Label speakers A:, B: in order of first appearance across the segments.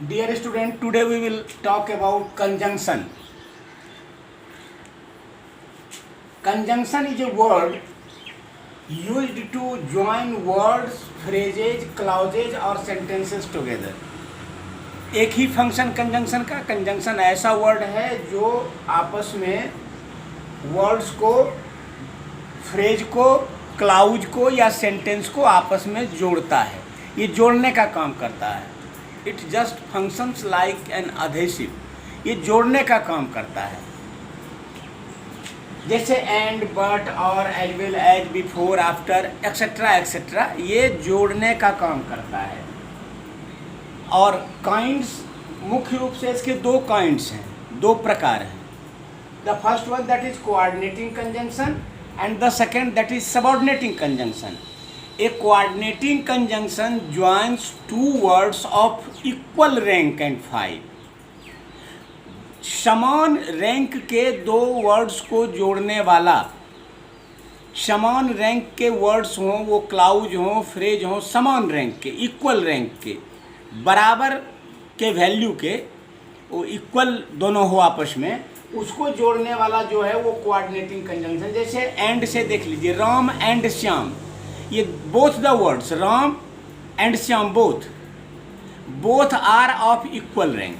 A: Dear student, today we will talk about conjunction. Conjunction is a word used to join words, phrases, clauses or sentences together. एक ही function conjunction का, conjunction ऐसा word है जो आपस में words को, phrase को, क्लाउज को या सेंटेंस को आपस में जोड़ता है. ये जोड़ने का काम करता है. It just functions like an adhesive. ये जोड़ने का काम करता है. जैसे एंड, बट और, as well as, before, after, etcetera etcetera, ये जोड़ने का काम करता है. और काइंड्स, मुख्य रूप से इसके दो काइंड्स हैं, दो प्रकार हैं. The first one that is coordinating conjunction and the second that is subordinating conjunction. A coordinating conjunction joins two words of equal rank and file. समान रैंक के दो वर्ड्स को जोड़ने वाला, समान रैंक के वर्ड्स हों, वो क्लाउज हों, फ्रेज हों, समान रैंक के, इक्वल रैंक के, बराबर के वैल्यू के, वो इक्वल दोनों हो आपस में, उसको जोड़ने वाला जो है वो कोऑर्डिनेटिंग कंजंक्शन. जैसे एंड से देख लीजिए, राम एंड श्याम, ये both the words, Ram and Shyam, both are of equal rank.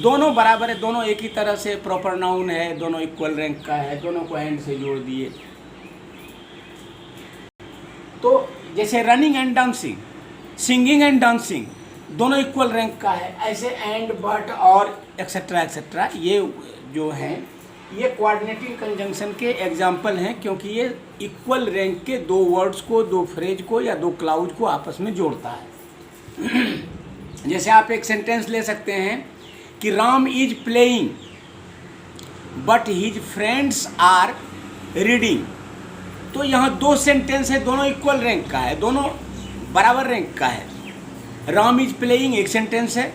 A: दोनों बराबर है, दोनों एक ही तरह से प्रॉपर नाउन है, दोनों इक्वल रैंक का है, दोनों को एंड से जोड़ दिए. तो जैसे running and dancing, singing and dancing, दोनों इक्वल रैंक का है. ऐसे एंड, बट और एक्सेट्रा एक्सेट्रा, ये जो हैं ये कोऑर्डिनेटिंग कंजंक्शन के एग्जाम्पल हैं, क्योंकि ये इक्वल रैंक के दो वर्ड्स को, दो फ्रेज को या दो क्लाउज को आपस में जोड़ता है. जैसे आप एक सेंटेंस ले सकते हैं कि Ram is playing but his friends are reading. तो यहाँ दो सेंटेंस है, दोनों इक्वल रैंक का है, दोनों बराबर रैंक का है. राम इज प्लेइंग एक सेंटेंस है,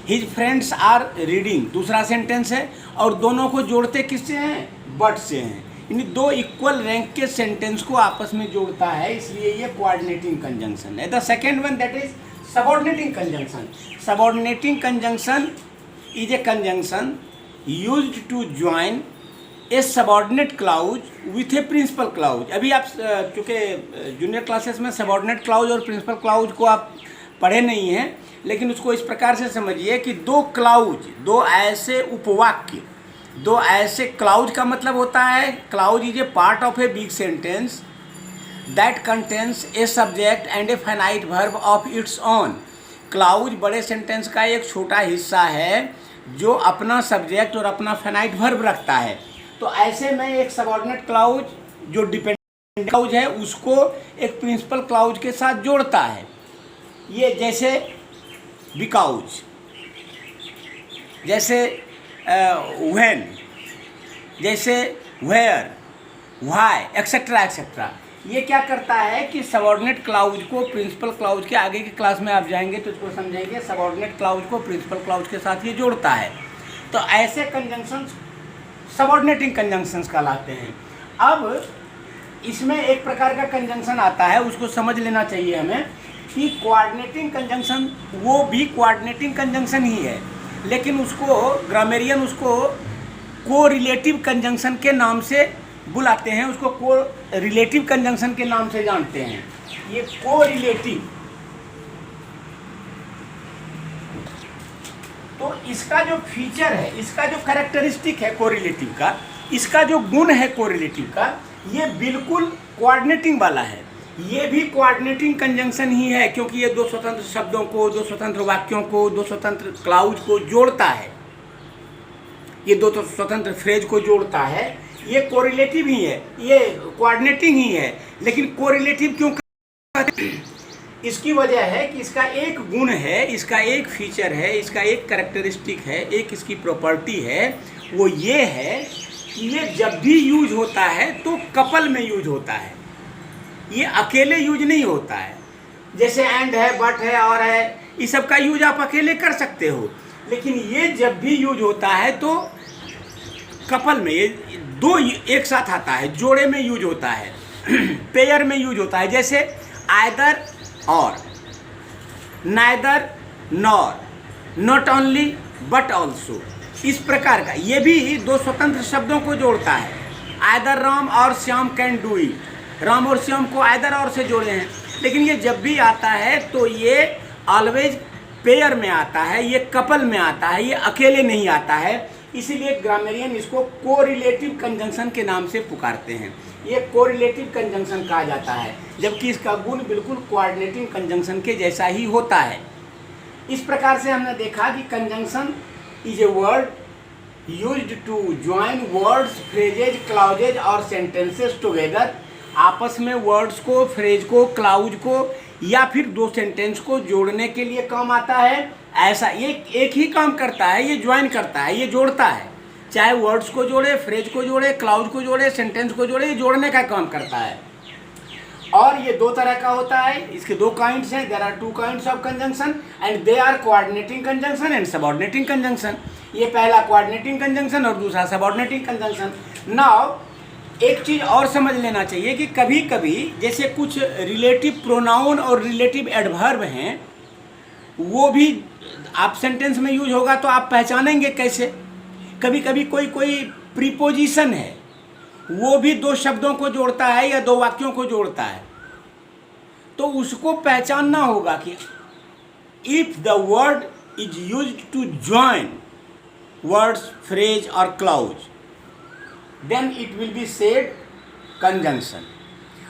A: हिज फ्रेंड्स आर रीडिंग दूसरा सेंटेंस है, और दोनों को जोड़ते किससे हैं? बट से हैं. यानी दो इक्वल रैंक के सेंटेंस को आपस में जोड़ता है, इसलिए ये कोऑर्डिनेटिंग कंजंक्शन है. The second one that is subordinating conjunction. Subordinating conjunction is a conjunction used to join a subordinate clause with a principal clause. अभी आप चूँकि जूनियर क्लासेस में सबऑर्डिनेट क्लाउज और प्रिंसिपल क्लाउज को आप पढ़े नहीं हैं, लेकिन उसको इस प्रकार से समझिए कि दो क्लाउज, दो ऐसे उपवाक्य, दो ऐसे, क्लाउज का मतलब होता है, clause is a part of a big sentence that contains a subject and a finite verb of its own. Clause बड़े सेंटेंस का एक छोटा हिस्सा है जो अपना सब्जेक्ट और अपना फाइनाइट वर्ब रखता है. तो ऐसे में एक सबऑर्डिनेट क्लाउज जो डिपेंडेंट क्लाउज है उसको एक प्रिंसिपल क्लाउज के साथ जोड़ता है. ये जैसे बिकॉज, जैसे व्हेन, जैसे वेयर, व्हाई, एक्सेट्रा एक्सेट्रा. ये क्या करता है कि सबऑर्डिनेट क्लाउज को प्रिंसिपल क्लाउज के, आगे की क्लास में आप जाएंगे तो इसको समझेंगे, सबऑर्डिनेट क्लाउज को प्रिंसिपल क्लाउज के साथ ये जोड़ता है. तो ऐसे कंजंक्शंस सबऑर्डिनेटिंग कंजंक्शंस कहलाते हैं. अब इसमें एक प्रकार का कंजंक्शन आता है, उसको समझ लेना चाहिए हमें कि कोऑर्डिनेटिंग कंजंक्शन वो भी कोऑर्डिनेटिंग कंजंक्शन ही है, लेकिन उसको ग्रामेरियन उसको को रिलेटिव कंजंक्शन के नाम से बुलाते हैं, उसको को रिलेटिव कंजंक्शन के नाम से जानते हैं. ये को रिलेटिव, तो इसका जो फीचर है, इसका जो कैरेक्टरिस्टिक है कोरिलेटिव का, इसका जो गुण है कोरिलेटिव का, ये बिल्कुल कोऑर्डिनेटिंग वाला है. ये भी कोऑर्डिनेटिंग कंजंक्शन ही है, क्योंकि ये दो स्वतंत्र शब्दों को, दो स्वतंत्र वाक्यों को, दो स्वतंत्र क्लाउज को जोड़ता है, ये दो तो स्वतंत्र फ्रेज को जोड़ता है. ये कोरिलेटिव ही है, ये कोऑर्डिनेटिंग ही है. लेकिन कोरिलेटिव क्यों कहते हैं? इसकी वजह है कि इसका एक गुण है, इसका एक फीचर है, इसका एक कैरेक्टरिस्टिक है, एक इसकी प्रॉपर्टी है. वो ये है कि ये जब भी यूज होता है तो कपल में यूज होता है, ये अकेले यूज नहीं होता है. जैसे एंड है, बट है और है, इस सब का यूज आप अकेले कर सकते हो, लेकिन ये जब भी यूज होता है तो कपल में, ये दो एक साथ आता है, जोड़े में यूज होता है, पेयर में यूज होता है. जैसे आइदर और, neither nor, not only but also. इस प्रकार का ये भी दो स्वतंत्र शब्दों को जोड़ता है। आइदर राम और Shyam can do it, Ram और श्याम को आइदर और से जोड़े हैं, लेकिन ये जब भी आता है तो ये ऑलवेज पेयर में आता है, ये कपल में आता है, ये अकेले नहीं आता है। इसीलिए ग्रामेरियन इसको कोरिलेटिव कंजंक्शन के नाम से पुकारते हैं। ये कोरिलेटिव कंजंक्शन कहा जाता है, जबकि इसका गुण बिल्कुल कोऑर्डिनेटिंग कंजंक्शन के जैसा ही होता है। इस प्रकार से हमने देखा कि conjunction is a word used to join words, phrases, clauses और सेंटेंसेस टुगेदर। आपस में वर्ड्स को, फ्रेज को, क्लाउज को या फिर दो सेंटेंस को जोड़ने के लिए काम आता है। ऐसा ये एक ही काम करता है, ये ज्वाइन करता है, ये जोड़ता है। चाहे वर्ड्स को जोड़े, फ्रेज को जोड़े, क्लाउज को जोड़े, सेंटेंस को जोड़े, ये जोड़ने का काम करता है। और ये दो तरह का होता है, इसके दो काइंड्स हैं। There are two kinds of conjunction and they are coordinating conjunction and subordinating conjunction. ये पहला कोऑर्डिनेटिंग कंजंक्शन और दूसरा सबऑर्डिनेटिंग कंजंक्शन। नाउ एक चीज़ और समझ लेना चाहिए कि कभी कभी जैसे कुछ रिलेटिव प्रोनाउन और रिलेटिव एडवर्ब हैं, वो भी आप सेंटेंस में यूज होगा तो आप पहचानेंगे कैसे। कभी कभी कोई प्रीपोजिशन है, वो भी दो शब्दों को जोड़ता है या दो वाक्यों को जोड़ता है, तो उसको पहचानना होगा कि if the word is used to join words, phrase और clause, then it will be said conjunction.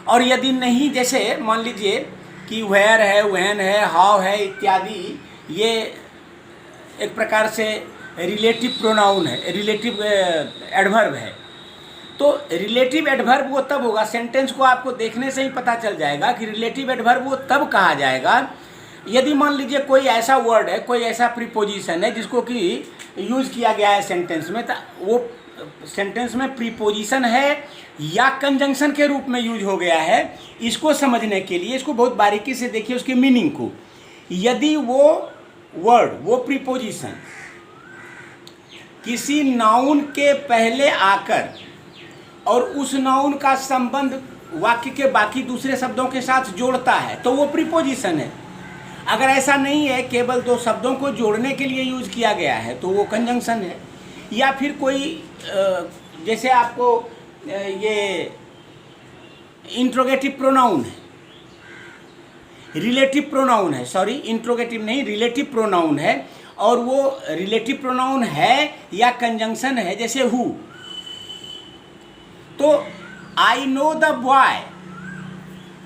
A: और यदि नहीं, जैसे मान लीजिए कि वेयर है, व्हेन है, हाउ है इत्यादि, ये एक प्रकार से रिलेटिव प्रोनाउन है, रिलेटिव एडवर्ब है। तो रिलेटिव एडवर्ब वो तब होगा, सेंटेंस को आपको देखने से ही पता चल जाएगा कि रिलेटिव एडवर्ब वो तब कहा जाएगा यदि मान लीजिए कोई ऐसा वर्ड है, कोई ऐसा प्रीपोजिशन है जिसको कि यूज़ किया गया है सेंटेंस में, तो वो सेंटेंस में प्रीपोजिशन है या कंजंक्शन के रूप में यूज हो गया है। इसको समझने के लिए इसको बहुत बारीकी से देखिए, उसके मीनिंग को। यदि वो वर्ड, वो प्रीपोजिशन किसी नाउन के पहले आकर और उस नाउन का संबंध वाक्य के बाकी दूसरे शब्दों के साथ जोड़ता है तो वो प्रीपोजिशन है। अगर ऐसा नहीं है, केवल दो शब्दों को जोड़ने के लिए यूज किया गया है, तो वो कंजंक्शन है। या फिर कोई जैसे आपको ये इंट्रोगेटिव प्रोनाउन है, रिलेटिव प्रोनाउन है, सॉरी इंट्रोगेटिव नहीं, रिलेटिव प्रोनाउन है, और वो रिलेटिव प्रोनाउन है या कंजंक्शन है, जैसे हु। तो I know the boy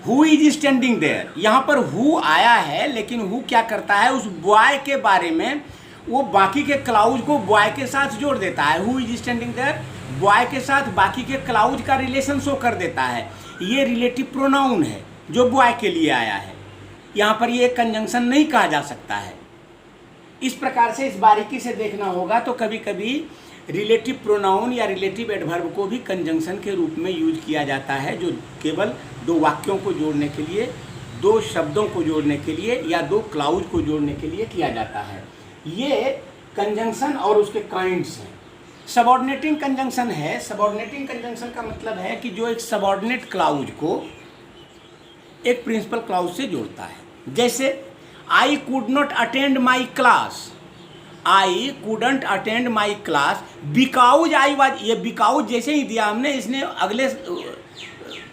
A: who is standing there, यहाँ पर हु आया है, लेकिन हु क्या करता है, उस बॉय के बारे में वो बाकी के क्लाउज को बॉय के साथ जोड़ देता है। Who is standing there, boy के साथ बाकी के क्लाउज का रिलेशन शो कर देता है। ये रिलेटिव प्रोनाउन है जो बॉय के लिए आया है। यहाँ पर ये कंजंक्शन नहीं कहा जा सकता है। इस प्रकार से इस बारीकी से देखना होगा। तो कभी कभी रिलेटिव प्रोनाउन या रिलेटिव एडवर्ब को भी कंजंक्शन के रूप में यूज किया जाता है, जो केवल दो वाक्यों को जोड़ने के लिए, दो शब्दों को जोड़ने के लिए या दो क्लाउज को जोड़ने के लिए किया जाता है। ये कंजंक्शन और उसके काइंड्स हैं। सबऑर्डिनेटिंग कंजंक्शन है। सबऑर्डिनेटिंग कंजंक्शन का मतलब है कि जो एक सबऑर्डिनेट क्लाउज को एक प्रिंसिपल क्लाउज से जोड़ता है। जैसे I could not attend my class, I couldn't attend my class because I was, ये बिकाउज जैसे ही दिया हमने, इसने अगले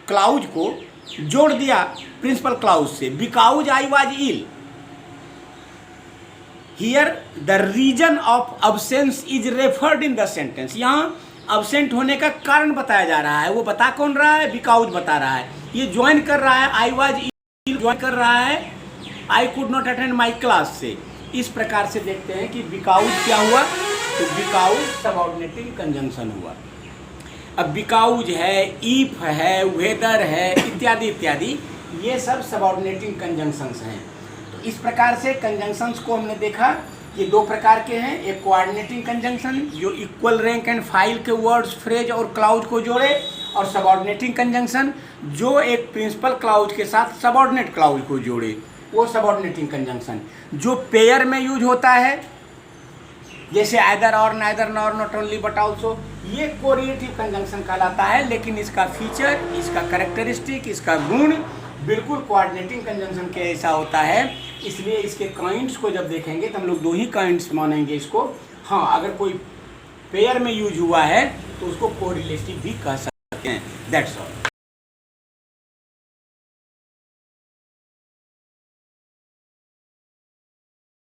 A: क्लाउज को जोड़ दिया प्रिंसिपल क्लाउज से, because I was ill. Here the reason of absence is referred in the sentence. यहाँ अब्सेंट होने का कारण बताया जा रहा है। वो बता कौन रहा है, बिकाउज बता रहा है। ये ज्वाइन कर रहा है, आई वाज इल ज्वाइन कर रहा है I could not attend my class से। इस प्रकार से देखते हैं कि बिकाउज क्या हुआ, तो बिकाउज सबऑर्डिनेटिंग कंजंक्शन हुआ। अब बिकाउज है, इफ है, वेदर है इत्यादि इत्यादि, ये सब सबऑर्डिनेटिंग कंजंक्शंस हैं। तो इस प्रकार से कंजंक्शंस को हमने देखा, ये दो प्रकार के हैं। एक कोऑर्डिनेटिंग कंजंक्शन जो इक्वल रैंक एंड फाइल के वर्ड्स, फ्रेज और क्लाउज को जोड़े, और सबऑर्डिनेटिंग कंजंक्शन जो एक प्रिंसिपल क्लाउज के साथ सबऑर्डिनेट क्लाउज को जोड़े, वो सबऑर्डिनेटिंग कंजंक्शन। जो पेयर में यूज होता है, जैसे आइदर और, neither nor, not only but also, ये कोरिलेटिव कंजंक्शन कहलाता है। लेकिन इसका फीचर, इसका कैरेक्टरिस्टिक, इसका गुण बिल्कुल कोऑर्डिनेटिंग कंजंक्शन के ऐसा होता है। इसलिए इसके काइंड्स को जब देखेंगे तो हम लोग दो ही काइंड्स मानेंगे इसको। हाँ, अगर कोई पेयर में यूज हुआ है तो उसको कोरिलेटिव भी कह सकते हैं। That's all.